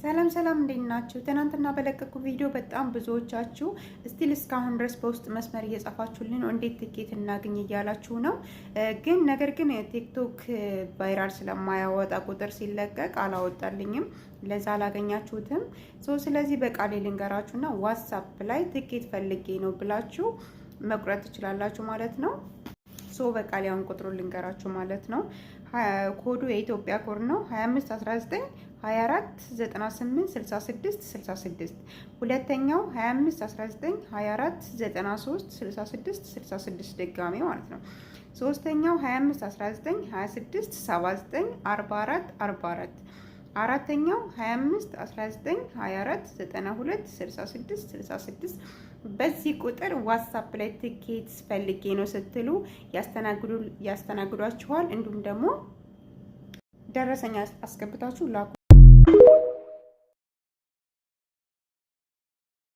ሰላም ሰላም እንዴት ናችሁ? ትናንትና በለቀቁ ቪዲዮ በጣም ብዙዎቻችሁ ስቲል እስካሁን ድረስ በውስጥ መስመር እየጻፋችሁልኝ ነው እንዴት ትኬት እናገኝ እያላችሁ ነው። ነገር ግን ቲክቶክ ቫይራል ስለማያወጣ ቁጥር ሲለቀቅ አላወጣልኝም፣ ለዛ አላገኛችሁትም። ስለዚህ በቃሌ ልንገራችሁና ዋትስአፕ ላይ ትኬት ፈልጌ ነው ብላችሁ መቁረጥ ትችላላችሁ ማለት ነው። በቃሌ አሁን ቁጥሩ ልንገራችሁ ማለት ነው። ኮዱ የኢትዮጵያ ኮድ ነው 2519 24 98 66 66። ሁለተኛው 2519 24 93 66 66 ድጋሜ ማለት ነው። ሶስተኛው 2519 26 79 44 44። አራተኛው 25 19 24 92 66 66። በዚህ ቁጥር ዋትስአፕ ላይ ትኬት ፈልጌ ነው ስትሉ ያስተናግዷችኋል። እንዲሁም ደግሞ ደረሰኛ አስገብታችሁ ላኩ።